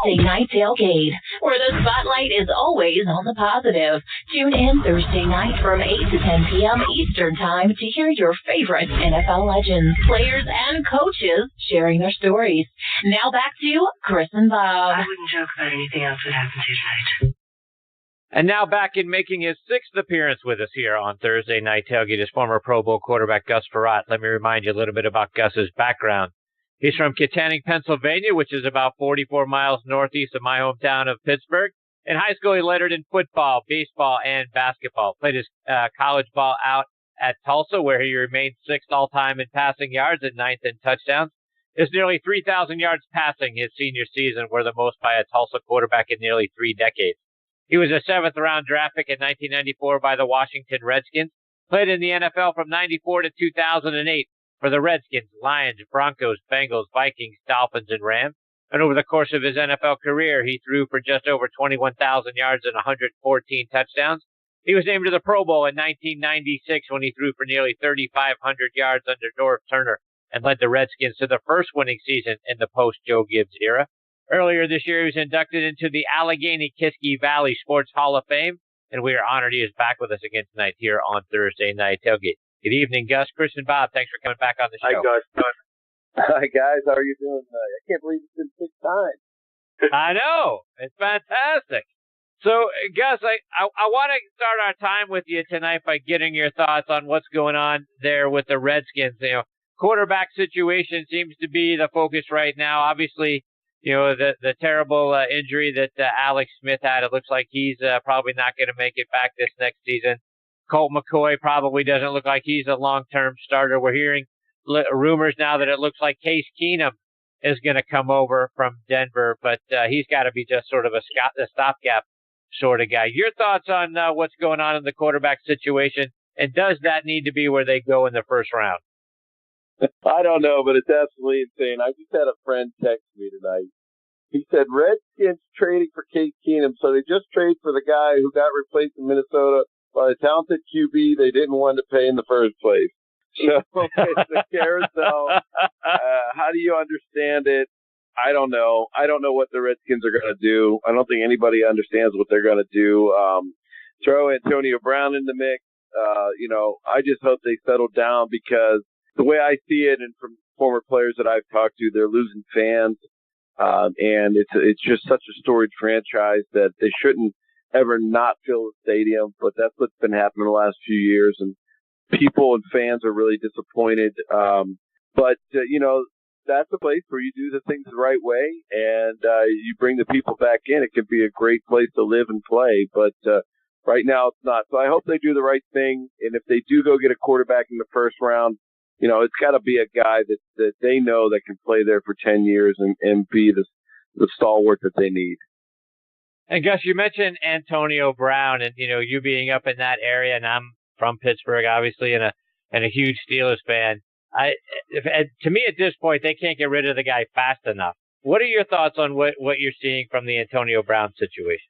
Thursday Night Tailgate, where the spotlight is always on the positive. Tune in Thursday night from 8 to 10 p.m. Eastern Time to hear your favorite NFL legends, players, and coaches sharing their stories. Now back to Chris and Bob. I wouldn't joke about anything else that happens here tonight. And now back in making his sixth appearance with us here on Thursday Night Tailgate is former Pro Bowl quarterback Gus Frerotte. Let me remind you a little bit about Gus's background. He's from Kittanning, Pennsylvania, which is about 44 miles northeast of my hometown of Pittsburgh. In high school, he lettered in football, baseball, and basketball. Played his college ball out at Tulsa, where he remained sixth all-time in passing yards and ninth in touchdowns. His nearly 3,000 yards passing his senior season were the most by a Tulsa quarterback in nearly 3 decades. He was a seventh-round draft pick in 1994 by the Washington Redskins. Played in the NFL from 94 to 2008 for the Redskins, Lions, Broncos, Bengals, Vikings, Dolphins, and Rams. And over the course of his NFL career, he threw for just over 21,000 yards and 114 touchdowns. He was named to the Pro Bowl in 1996 when he threw for nearly 3,500 yards under Norv Turner and led the Redskins to the first winning season in the post-Joe Gibbs era. Earlier this year, he was inducted into the Allegheny-Kiski Valley Sports Hall of Fame, and we are honored he is back with us again tonight here on Thursday Night Tailgate. Good evening, Gus. Chris and Bob, thanks for coming back on the show. Hi, Gus. Hi, guys. How are you doing tonight? I can't believe it's been 6 times. I know. It's fantastic. So, Gus, I want to start our time with you tonight by getting your thoughts on what's going on there with the Redskins. You know, quarterback situation seems to be the focus right now. Obviously, you know, the terrible injury that Alex Smith had, it looks like he's probably not going to make it back this next season. Colt McCoy probably doesn't look like he's a long-term starter. We're hearing rumors now that it looks like Case Keenum is going to come over from Denver, but he's got to be just sort of a stopgap sort of guy. Your thoughts on what's going on in the quarterback situation, and does that need to be where they go in the first round? I don't know, but it's absolutely insane. I just had a friend text me tonight. He said Redskins trading for Case Keenum, so they just traded for the guy who got replaced in Minnesota by a talented QB they didn't want to pay in the first place. So it's a carousel. How do you understand it? I don't know. I don't know what the Redskins are going to do. I don't think anybody understands what they're going to do. Throw Antonio Brown in the mix. You know, I just hope they settle down, because the way I see it, and from former players that I've talked to, they're losing fans. And it's just such a storied franchise that they shouldn't ever not fill the stadium. But that's what's been happening the last few years, and people and fans are really disappointed. You know, that's a place where you do the things the right way, and you bring the people back in. It can be a great place to live and play, but right now it's not. So I hope they do the right thing, and if they do go get a quarterback in the first round, you know, it's got to be a guy that they know that can play there for 10 years and be the stalwart that they need. And Gus, you mentioned Antonio Brown, and you know, you being up in that area, and I'm from Pittsburgh, obviously, and a huge Steelers fan. To me, at this point, they can't get rid of the guy fast enough. What are your thoughts on what you're seeing from the Antonio Brown situation?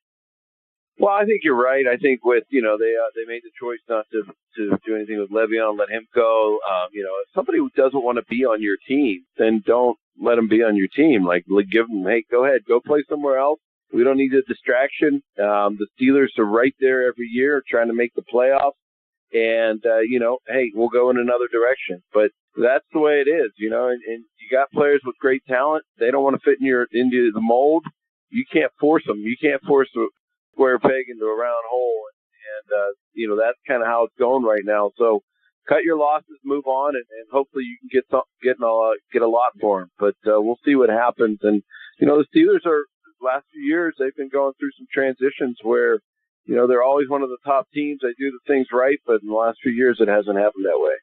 Well, I think you're right. I think with, you know, they made the choice not to do anything with Le'Veon, let him go. You know, if somebody who doesn't want to be on your team, then don't let him be on your team. Like, give him, hey, go ahead, go play somewhere else. We don't need a distraction. The Steelers are right there every year trying to make the playoffs. And, you know, hey, we'll go in another direction. But that's the way it is, you know, and you got players with great talent. They don't want to fit into the mold. You can't force them. You can't force a square peg into a round hole. And you know, that's kind of how it's going right now. So cut your losses, move on, and hopefully you can get a lot for them. But we'll see what happens. And, you know, the Steelers are, last few years, they've been going through some transitions where, you know, they're always one of the top teams. They do the things right, but in the last few years, it hasn't happened that way.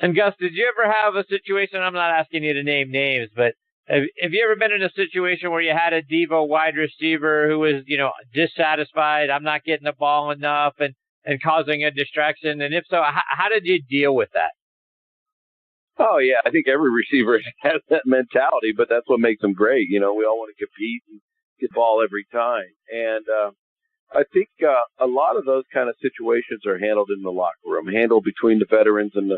And Gus, did you ever have a situation, I'm not asking you to name names, but have you ever been in a situation where you had a diva wide receiver who was, you know, dissatisfied, I'm not getting the ball enough, and causing a distraction? And if so, how did you deal with that? Oh, yeah. I think every receiver has that mentality, but that's what makes them great. You know, we all want to compete and get the ball every time. And I think a lot of those kind of situations are handled in the locker room, handled between the veterans and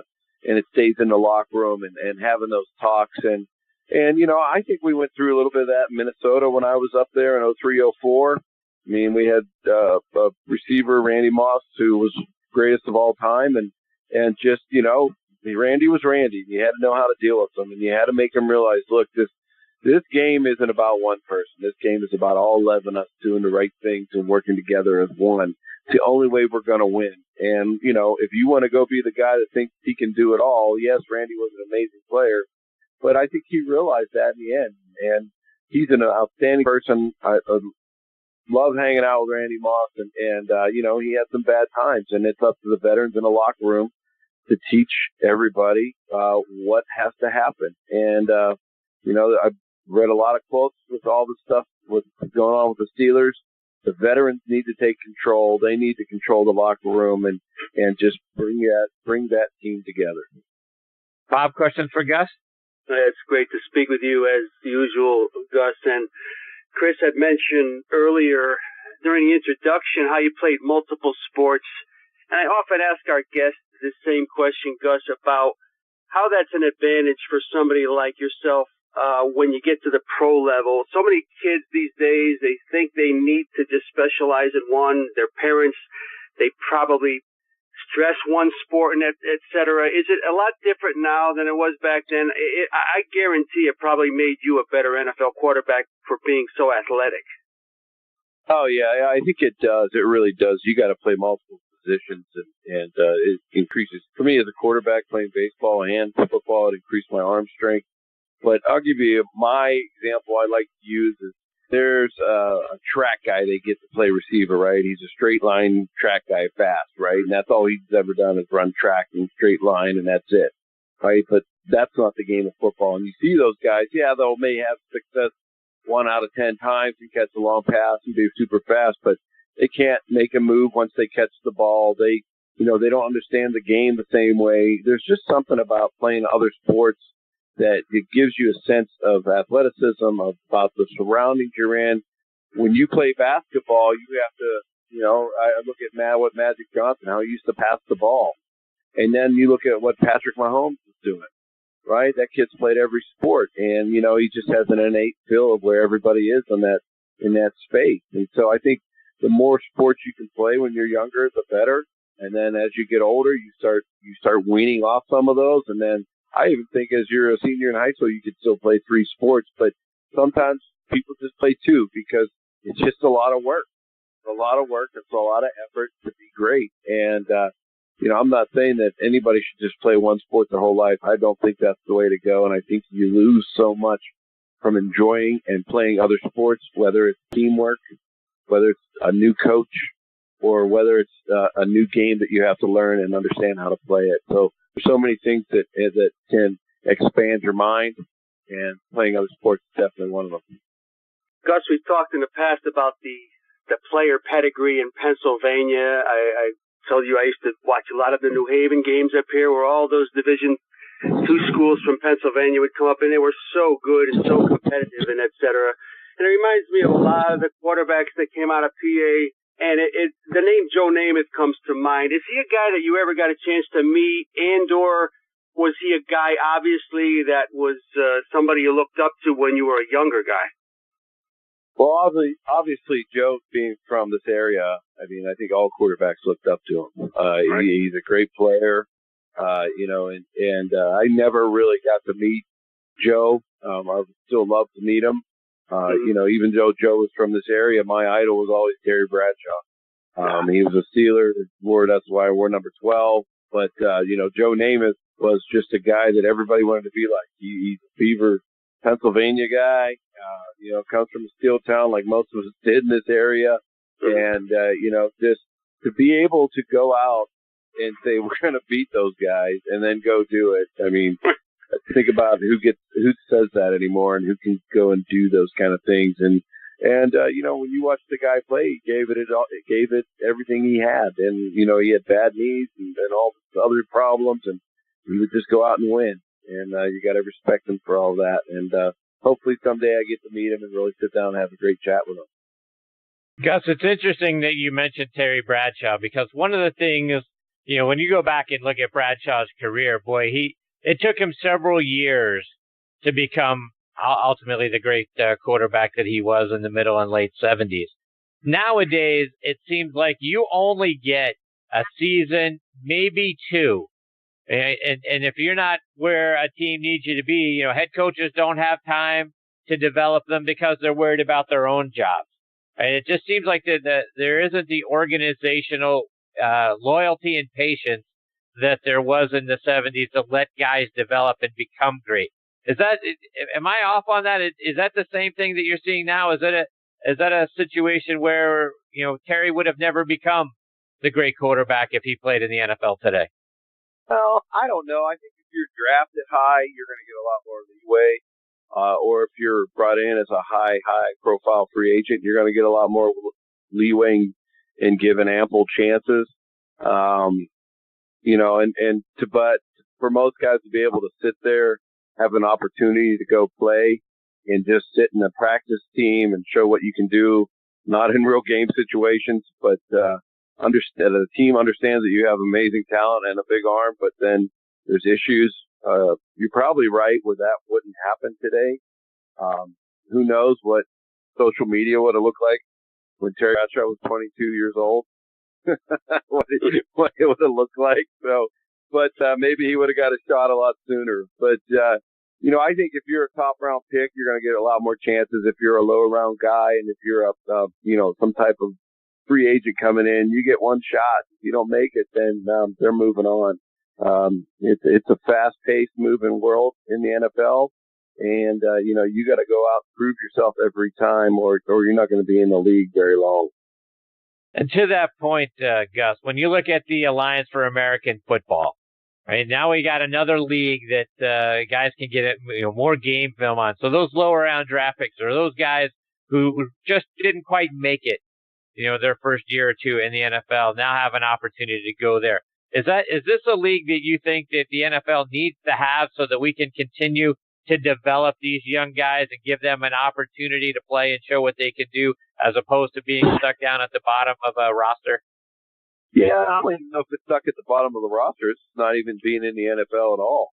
it stays in the locker room and having those talks. And, And, I think we went through a little bit of that in Minnesota when I was up there in 03-04. I mean, we had a receiver, Randy Moss, who was greatest of all time. And just, Randy was Randy. You had to know how to deal with him. And you had to make him realize, look, this game isn't about one person. This game is about all 11 of us doing the right things and working together as one. It's the only way we're going to win. And, if you want to go be the guy that thinks he can do it all, yes, Randy was an amazing player. But I think he realized that in the end. And he's an outstanding person. I love hanging out with Randy Moss. And he had some bad times. And it's up to the veterans in the locker room to teach everybody what has to happen. And, I've read a lot of quotes with all the stuff what's going on with the Steelers. The veterans need to take control. They need to control the locker room and just bring that team together. Bob, questions for Gus? It's great to speak with you as usual, Gus. And Chris had mentioned earlier during the introduction how you played multiple sports. And I often ask our guests the same question, Gus, about how that's an advantage for somebody like yourself when you get to the pro level. So many kids these days, they think they need to just specialize in one. Their parents, they probably stress one sport and et cetera. Is it a lot different now than it was back then? I guarantee it probably made you a better NFL quarterback for being so athletic. Oh, yeah, I think it does. It really does. You got to play multiple positions, and it increases. For me as a quarterback playing baseball and football, it increased my arm strength. But I'll give you my example I like to use is there's a track guy they get to play receiver, right? He's a straight line track guy fast, right? And that's all he's ever done is run track and straight line, and that's it, right? But that's not the game of football. And you see those guys, yeah, they may have success 1 out of 10 times and catch a long pass and be super fast, but they can't make a move once they catch the ball. They don't understand the game the same way. There's just something about playing other sports that it gives you a sense of athleticism, about the surroundings you're in. When you play basketball, you have to, I look at what Magic Johnson, how he used to pass the ball. And then you look at what Patrick Mahomes is doing, right? That kid's played every sport. And, he just has an innate feel of where everybody is in that space. And so I think the more sports you can play when you're younger, the better. And then as you get older, you start weaning off some of those. And then I even think as you're a senior in high school, you could still play 3 sports, but sometimes people just play 2 because it's just a lot of work. It's a lot of work. It's a lot of effort to be great. And, I'm not saying that anybody should just play one sport their whole life. I don't think that's the way to go. And I think you lose so much from enjoying and playing other sports, whether it's teamwork, whether it's a new coach, or whether it's a new game that you have to learn and understand how to play it. So there's so many things that can expand your mind, and playing other sports is definitely one of them. Gus, we've talked in the past about the player pedigree in Pennsylvania. I told you I used to watch a lot of the New Haven games up here where all those Division II schools from Pennsylvania would come up, and they were so good and so competitive and et cetera. And it reminds me of a lot of the quarterbacks that came out of PA. And the name Joe Namath comes to mind. Is he a guy that you ever got a chance to meet, and/or was he a guy, obviously, that was somebody you looked up to when you were a younger guy? Well, obviously, Joe being from this area, I mean, I think all quarterbacks looked up to him. Right. He's a great player, and I never really got to meet Joe. I would still love to meet him. Even though Joe was from this area, my idol was always Terry Bradshaw. He was a Steeler. That's why I wore number 12. But, Joe Namath was just a guy that everybody wanted to be like. He's a Beaver, Pennsylvania guy, comes from a steel town like most of us did in this area. And, just to be able to go out and say, we're going to beat those guys and then go do it. I mean, think about who says that anymore and who can go and do those kind of things. And when you watch the guy play, he gave it everything he had. And, he had bad knees and all the other problems, and he would just go out and win. And you got to respect him for all that. And hopefully someday I get to meet him and really sit down and have a great chat with him. Gus, it's interesting that you mentioned Terry Bradshaw, because one of the things, when you go back and look at Bradshaw's career, boy, it took him several years to become ultimately the great quarterback that he was in the middle and late 70s. Nowadays, it seems like you only get a season, maybe two. And if you're not where a team needs you to be, head coaches don't have time to develop them because they're worried about their own jobs. And it just seems like there isn't the organizational loyalty and patience that there was in the 70s to let guys develop and become great. Am I off on that? Is that the same thing that you're seeing now? Is that a situation where, Terry would have never become the great quarterback if he played in the NFL today? Well, I don't know. I think if you're drafted high, you're going to get a lot more leeway. Or if you're brought in as a high-profile free agent, you're going to get a lot more leeway and given ample chances. But for most guys to be able to sit there, have an opportunity to go play, and just sit in a practice team and show what you can do, not in real game situations, but the team understands that you have amazing talent and a big arm, but then there's issues. You're probably right where that wouldn't happen today. Who knows what social media would have looked like when Terry Bradshaw was 22 years old? what it would have looked like. So, but maybe he would have got a shot a lot sooner. But I think if you're a top round pick, you're going to get a lot more chances. If you're a lower round guy, and if you're some type of free agent coming in, you get one shot. If you don't make it, then they're moving on. It's a fast-paced moving world in the NFL, and you got to go out and prove yourself every time, or you're not going to be in the league very long. And to that point, Gus, when you look at the Alliance for American Football, right now we got another league that guys can get more game film on. So those lower round draft picks, or those guys who just didn't quite make it, their first year or two in the NFL, now have an opportunity to go there. Is this a league that you think that the NFL needs to have so that we can continue to develop these young guys and give them an opportunity to play and show what they can do, as opposed to being stuck down at the bottom of a roster? Yeah, I don't even know if it's stuck at the bottom of the roster. It's not even being in the NFL at all.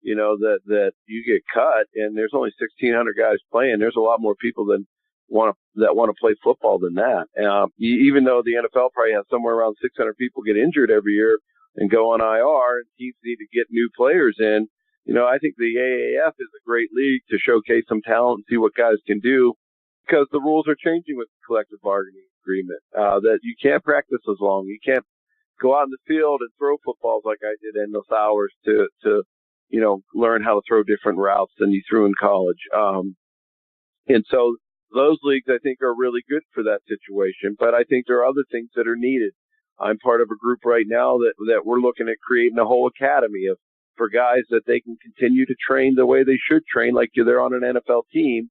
That you get cut, and there's only 1,600 guys playing. There's a lot more people that want to play football than that. Even though the NFL probably has somewhere around 600 people get injured every year and go on IR, and teams need to get new players in. I think the AAF is a great league to showcase some talent and see what guys can do, because the rules are changing with the collective bargaining agreement. That you can't practice as long. You can't go out in the field and throw footballs like I did in those hours to learn how to throw different routes than you threw in college. And so those leagues, I think, are really good for that situation. But I think there are other things that are needed. I'm part of a group right now that we're looking at creating a whole academy for guys that they can continue to train the way they should train, like they're on an NFL team.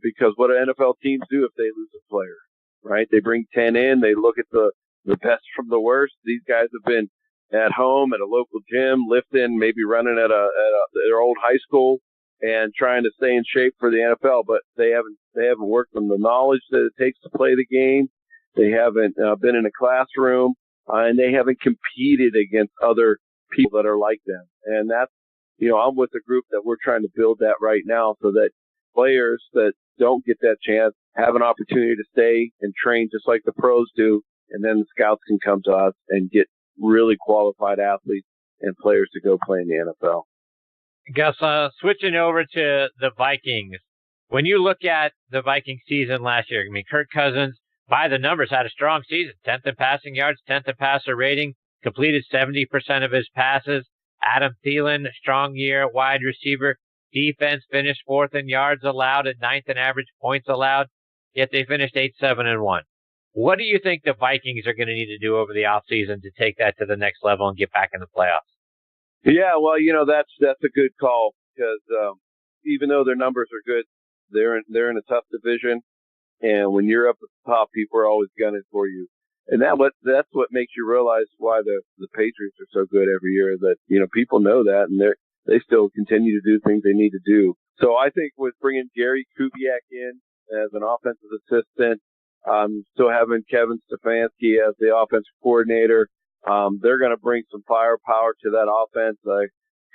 Because what do NFL teams do if they lose a player, right? They bring 10 in. They look at the best from the worst. These guys have been at home at a local gym, lifting, maybe running at their old high school, and trying to stay in shape for the NFL, but they haven't worked on the knowledge that it takes to play the game. They haven't been in a classroom, and they haven't competed against other people that are like them. And that's, I'm with a group that we're trying to build that right now, so that players that don't get that chance have an opportunity to stay and train just like the pros do, and then the scouts can come to us and get really qualified athletes and players to go play in the NFL. Gus, switching over to the Vikings, when you look at the Vikings season last year, Kirk Cousins, by the numbers, had a strong season, 10th in passing yards, 10th in passer rating, completed 70% of his passes. Adam Thielen, strong year, wide receiver. Defense finished 4th in yards allowed and 9th in average points allowed, yet they finished 8-7-1. What do you think the Vikings are going to need to do over the offseason to take that to the next level and get back in the playoffs? Yeah, well, that's a good call, because even though their numbers are good, they're in a tough division, and when you're up at the top, people are always gunning for you, and that's what makes you realize why the Patriots are so good every year. That people know that, and they still continue to do things they need to do. So I think with bringing Gary Kubiak in as an offensive assistant, still having Kevin Stefanski as the offensive coordinator, they're going to bring some firepower to that offense.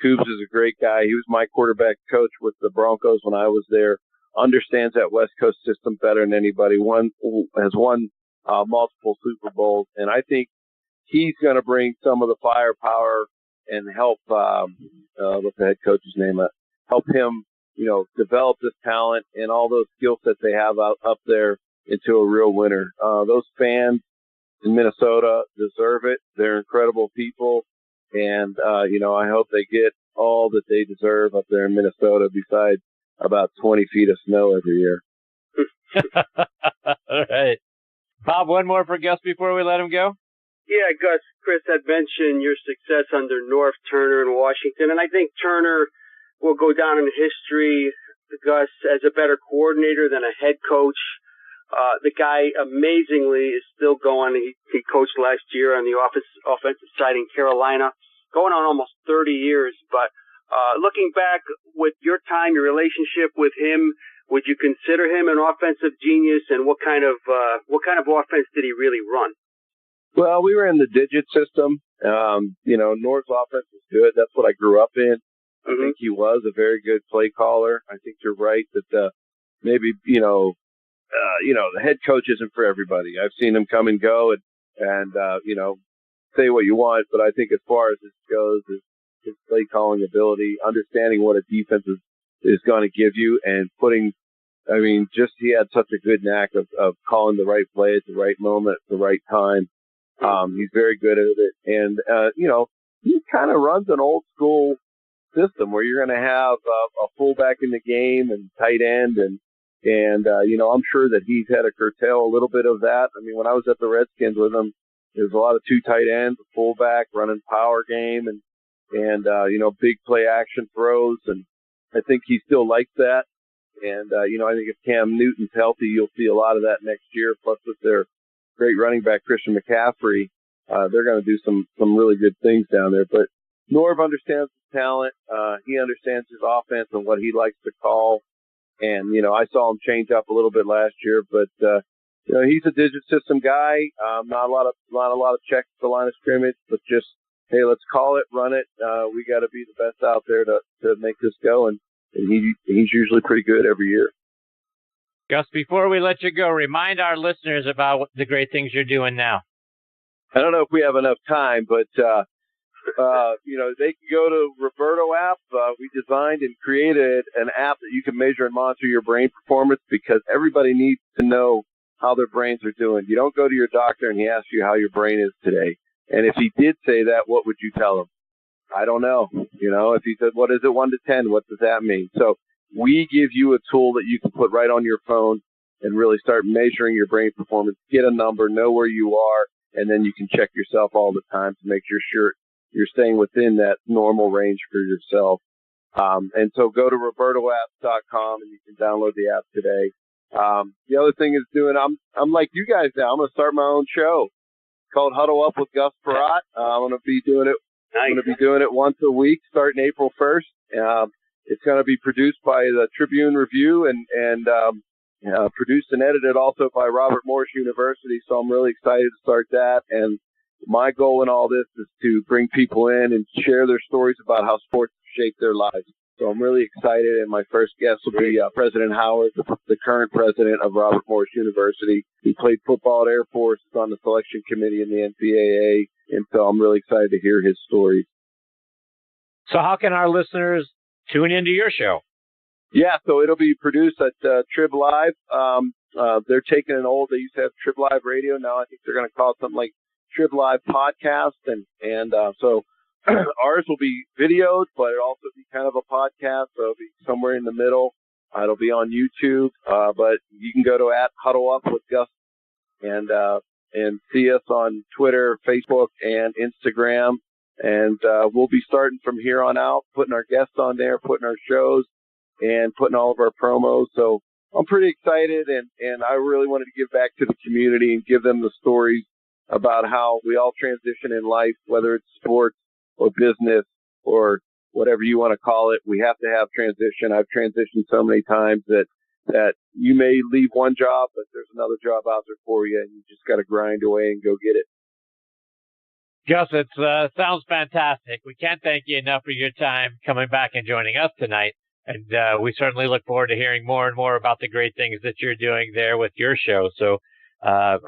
Coobs is a great guy. He was my quarterback coach with the Broncos when I was there. Understands that West Coast system better than anybody. Has won multiple Super Bowls, and I think he's going to bring some of the firepower and help. What's the head coach's name? Help him, develop this talent and all those skill sets they have up there into a real winner. Those fans in Minnesota deserve it. They're incredible people, and I hope they get all that they deserve up there in Minnesota. Besides about 20 feet of snow every year. All right. Bob, one more for Gus before we let him go? Yeah, Gus, Chris had mentioned your success under Norv Turner in Washington, and I think Turner will go down in history, Gus, as a better coordinator than a head coach. The guy, amazingly, is still going. He coached last year on the offensive side in Carolina, going on almost 30 years, but looking back with your time, your relationship with him, would you consider him an offensive genius? And what kind of offense did he really run? Well, we were in the digit system. North's offense was good. That's what I grew up in. I think he was a very good play caller. I think you're right that maybe the head coach isn't for everybody. I've seen him come and go and say what you want, but I think as far as this goes, his play calling ability, understanding what a defense is going to give you, and he had such a good knack of calling the right play at the right moment, at the right time. He's very good at it. And, he kind of runs an old school system where you're going to have a fullback in the game and tight end. And I'm sure that he's had to curtail a little bit of that. I mean, when I was at the Redskins with him, there was a lot of two tight ends, a fullback, running power game and big play action throws. And I think he still likes that. And, I think if Cam Newton's healthy, you'll see a lot of that next year. Plus with their great running back, Christian McCaffrey, they're going to do some really good things down there. But Norv understands his talent. He understands his offense and what he likes to call. And, I saw him change up a little bit last year, but, he's a digit system guy. Not a lot of checks at the line of scrimmage, but just, hey, let's call it, run it. We got to be the best out there to make this go. And he's usually pretty good every year. Gus, before we let you go, remind our listeners about the great things you're doing now. I don't know if we have enough time, but, they can go to Roberto app. We designed and created an app that you can measure and monitor your brain performance because everybody needs to know how their brains are doing. You don't go to your doctor and he asks you how your brain is today. And if he did say that, what would you tell him? I don't know. If he said, what is it, 1 to 10, what does that mean? So we give you a tool that you can put right on your phone and really start measuring your brain performance, get a number, know where you are, and then you can check yourself all the time to make sure you're staying within that normal range for yourself. And so go to robertoapp.com and you can download the app today. The other thing is I'm like you guys now. I'm going to start my own show called Huddle Up with Gus Frerotte. I'm going to be doing it. Nice. I'm going to be doing it once a week starting April 1st. It's going to be produced by the Tribune Review and produced and edited also by Robert Morris University. So I'm really excited to start that. And my goal in all this is to bring people in and share their stories about how sports shape their lives. So I'm really excited. And my first guest will be President Howard, the current president of Robert Morris University. He played football at Air Force, is on the selection committee in the NCAA. And so I'm really excited to hear his stories. So how can our listeners tune into your show? Yeah, so it'll be produced at Trib Live. They're taking they used to have Trib Live Radio. Now I think they're going to call it something like Trib Live Podcast. And so ours will be videoed, but it'll also be kind of a podcast. So it'll be somewhere in the middle. It'll be on YouTube. But you can go to @HuddleUpWithGus and see us on Twitter, Facebook, and Instagram. And we'll be starting from here on out, putting our guests on there, putting our shows, and putting all of our promos. So I'm pretty excited, and I really wanted to give back to the community and give them the stories about how we all transition in life, whether it's sports or business or whatever you want to call it. We have to have transition. I've transitioned so many times that you may leave one job, but there's another job out there for you, and you just got to grind away and go get it. Gus, it sounds fantastic. We can't thank you enough for your time coming back and joining us tonight. And we certainly look forward to hearing more and more about the great things that you're doing there with your show. So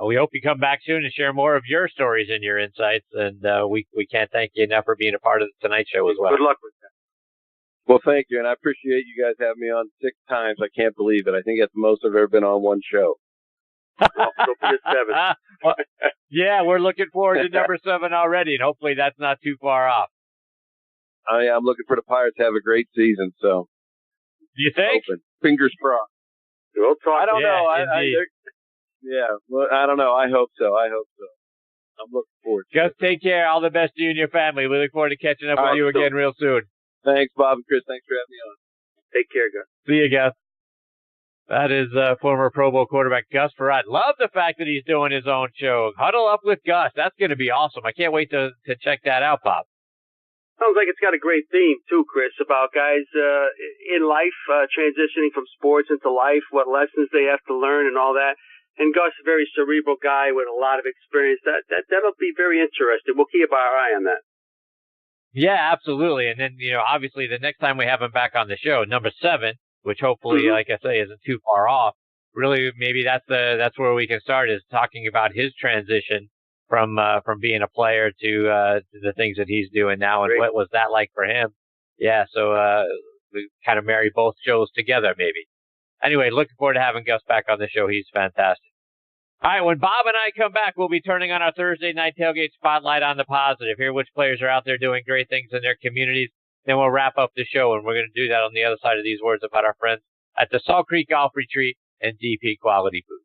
we hope you come back soon and share more of your stories and your insights. And we can't thank you enough for being a part of the Tonight Show as well. Good luck with that. Well, thank you, and I appreciate you guys having me on 6 times. I can't believe it. I think that's the most I've ever been on one show. Well, so be 7. Well, yeah, we're looking forward to number 7 already, and hopefully that's not too far off. I'm looking for the Pirates to have a great season, so. You think? Open. Fingers crossed. We'll talk. I don't know. Well, I don't know. I hope so. I'm looking forward to it. Just take care. All the best to you and your family. We look forward to catching up with you again real soon. Thanks, Bob and Chris. Thanks for having me on. Take care, Gus. See you, Gus. That is former Pro Bowl quarterback Gus Frerotte. Love the fact that he's doing his own show. Huddle Up with Gus. That's going to be awesome. I can't wait to check that out, Bob. Sounds like it's got a great theme, too, Chris, about guys in life, transitioning from sports into life, what lessons they have to learn and all that. And Gus, a very cerebral guy with a lot of experience. That'll be very interesting. We'll keep our eye on that. Yeah, absolutely. And then, obviously the next time we have him back on the show, number 7, which hopefully, like I say, isn't too far off. Really, maybe that's where we can start, is talking about his transition from being a player to the things that he's doing now, and what was that like for him? Yeah, so we kind of marry both shows together, maybe. Anyway, looking forward to having Gus back on the show. He's fantastic. All right, when Bob and I come back, we'll be turning on our Thursday night tailgate spotlight on the positive. Hear which players are out there doing great things in their communities. Then we'll wrap up the show, and we're going to do that on the other side of these words about our friends at the Salt Creek Golf Retreat and DP Quality Food.